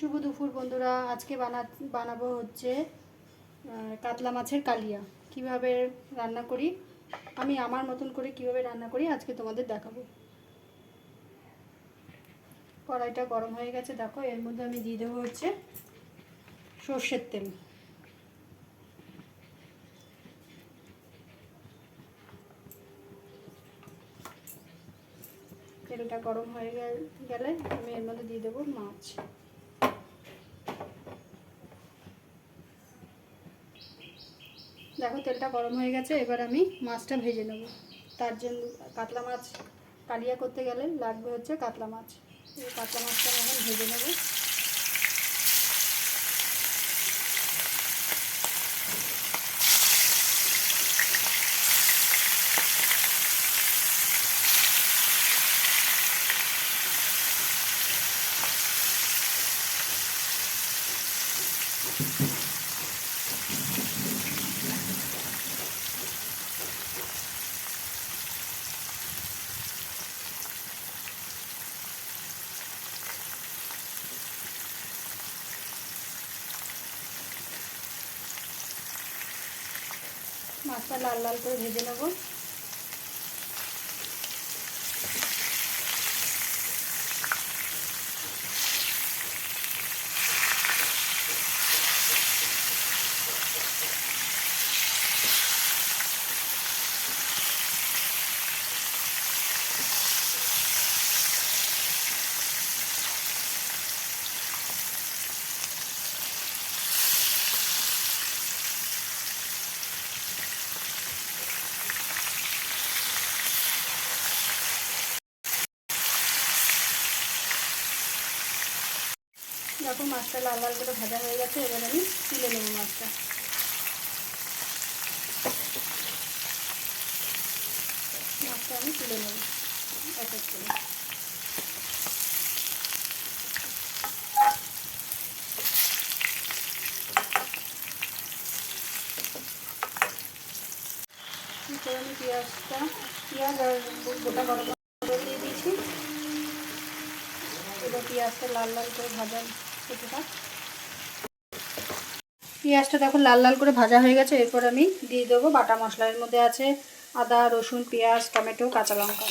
শুভ দুপুর বন্ধুরা। আজকে বানাবো হচ্ছে কাতলা মাছের কালিয়া। কিভাবে রান্না করি আমি আমার মতন করে কিভাবে রান্না করি আজকে তোমাদের দেখাবো। কড়াইটা গরম হয়ে গেছে, দেখো এর মধ্যে আমি দিয়ে দেবো হচ্ছে সর্ষের তেল। তেলটা গরম হয়ে গেলে আমি এর মধ্যে দিয়ে দেবো মাছ। দেখো তেলটা গরম হয়ে গেছে, এবার আমি মাছটা ভেজে নেব। তার জন্য কাতলা মাছ কালিয়া করতে গেলে লাগবে হচ্ছে কাতলা মাছ। এই কাতলা মাছটা আমি এখন ভেজে নেব। মাছটা লাল লাল করে ভেজে নেব। দেখো মাছটা লাল লাল করে ভাজা হয়ে গেছে, এবার আমি তুলে নেব মাছটা। আমি তুলে নেব এক এক করে। আমি পেঁয়াজ আর গোটা গরম মশলা দিয়ে দিয়েছি। এবার পেঁয়াজটা লাল লাল করে ভাজা হতে থাক। পেঁয়াজটা দেখো লাল লাল করে ভাজা হয়ে গেছে, এরপর আমি দিয়ে দেবো বাটা মশলা। এর মধ্যে আছে আদা, রসুন, পেঁয়াজ, টমেটো, কাঁচা লঙ্কা।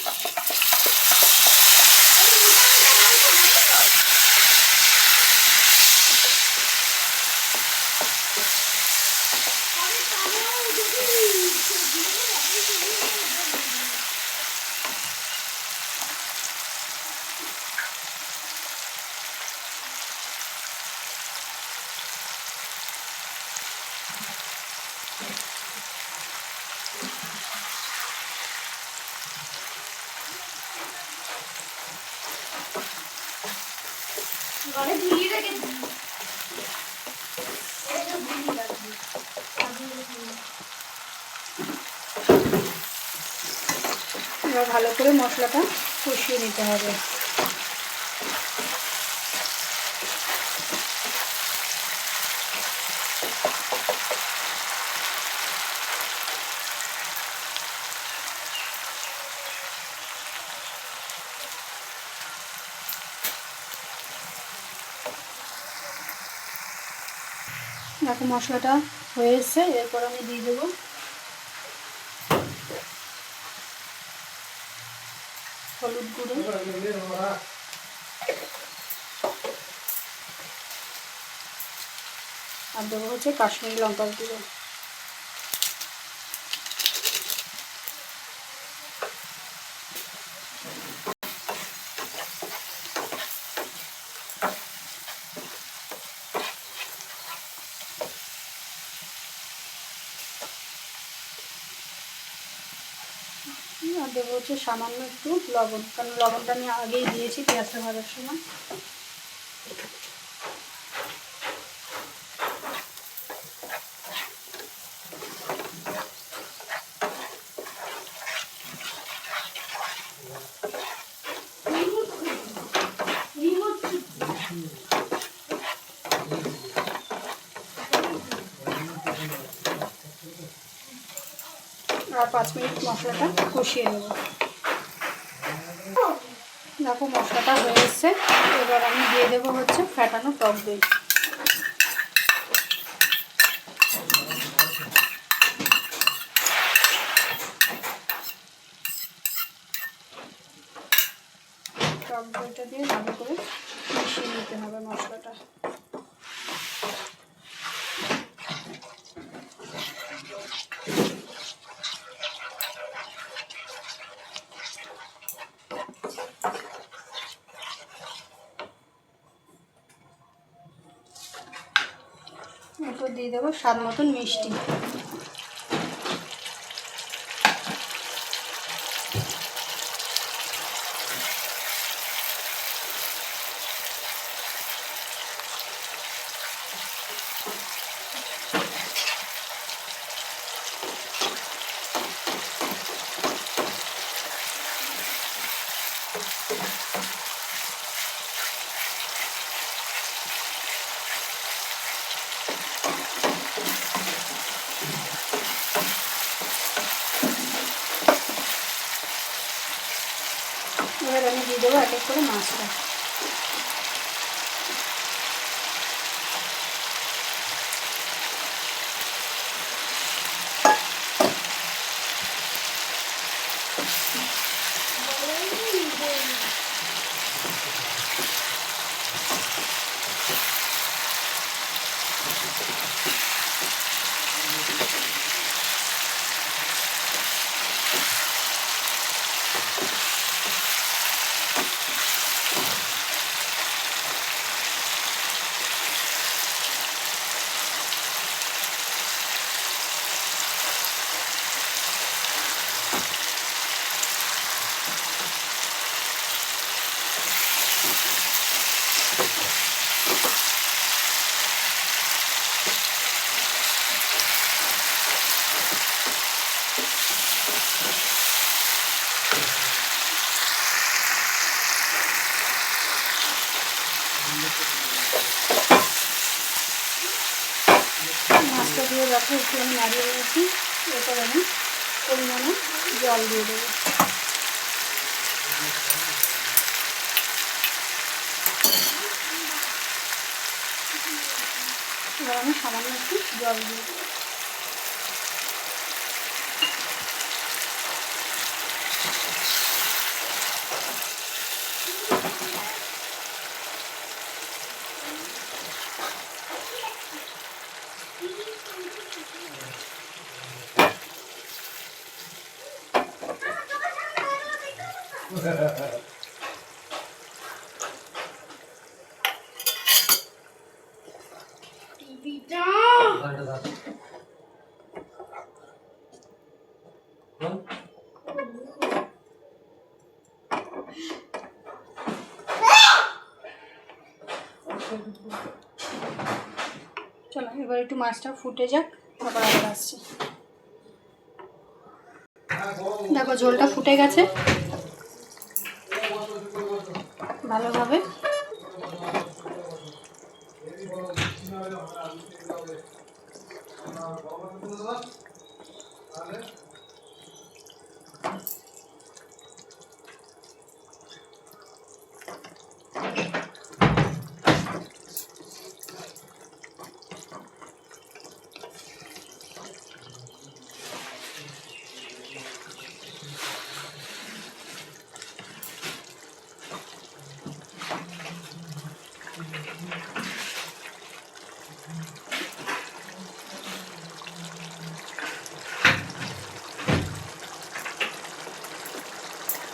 ঘরে ধুয়ে রেখে এবার ভালো করে মশলাটা কষিয়ে নিতে হবে। দেখো মশলাটা হয়ে এসছে, এরপর আমি দিয়ে দেবো হলুদ গুঁড়ো, আর দেবো হচ্ছে কাশ্মীরি লঙ্কার গুঁড়ো। আর দেবো হচ্ছে সামান্য একটু লবণ, কারণ লবণটা আমি আগেই দিয়েছি পেঁয়াজটা ভাজার সময়। আর 5 মিনিট মশলাটা কষিয়ে নেব। দেখো মশলাটা হয়ে এসছে। এবার আমি দিয়ে দেবো হচ্ছে ফ্যাটানো টক দই। টক দইটা দিয়ে ভালো করে মিশিয়ে নিতে হবে মশলাটা। এরপর দিয়ে দেবো স্বাদ মতন মিষ্টি। এবার আমি দিয়ে দেবো এক এক করে মাছটা। মাছটা দিয়ে রাখো, একটু আমি নাড়িয়ে নিয়েছি। এরপর আমি পরিমাণে জল দিয়ে দেবো। এবার আমি সামান্য একটু জল দিয়ে দেবো। চলো এবার একটু মাছটা ফুটে যাক, আবার আসছি। দেখো ঝোলটা ফুটে গেছে ভালোভাবে।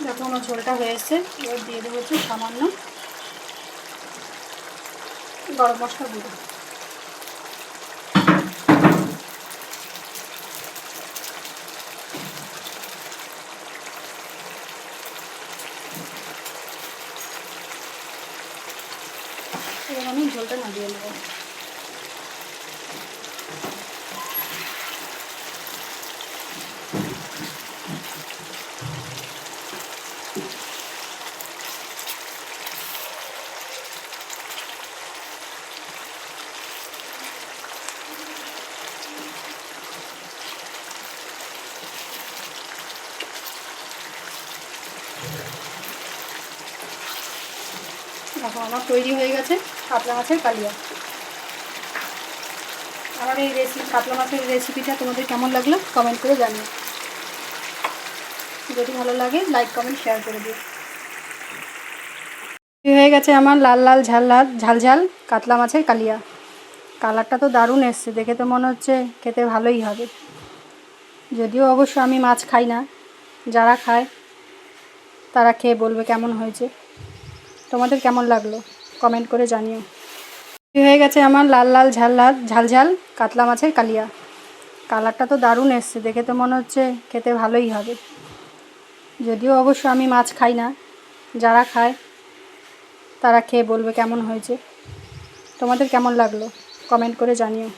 দেখো আমার ঝোলটা হয়ে এসছে। এবার দিয়ে দেবো হচ্ছে সামান্য গরম মশলা গুঁড়ো। এবার আমি ঝোলটা নামিয়ে নেব। দেখো আমার তৈরি হয়ে গেছে কাতলা মাছের কালিয়া। আমার এই কাতলা মাছের রেসিপিটা তোমাদের কেমন লাগলো কমেন্ট করে জানিও। যদি ভালো লাগে লাইক কমেন্ট শেয়ার করে দিও। হয়ে গেছে আমার লাল লাল ঝাল ঝাল ঝাল কাতলা মাছের কালিয়া। কালারটা তো দারুণ এসছে, দেখে তো মনে হচ্ছে খেতে ভালোই হবে। যদিও অবশ্য আমি মাছ খাই না, যারা খায় তারা খেয়ে বলবে কেমন হয়েছে। তোমাদের কেমন লাগলো কমেন্ট করে জানিও। হয়ে গেছে আমার লাল লাল ঝাল ঝাল কাতলা মাছের কালিয়া। কালারটা তো দারুণ এসছে, দেখে তো মনে হচ্ছে খেতে ভালোই হবে। যদিও অবশ্য আমি মাছ খাই না, যারা খায় তারা খেয়ে বলবে কেমন হয়েছে। তোমাদের কেমন লাগলো কমেন্ট করে জানিও।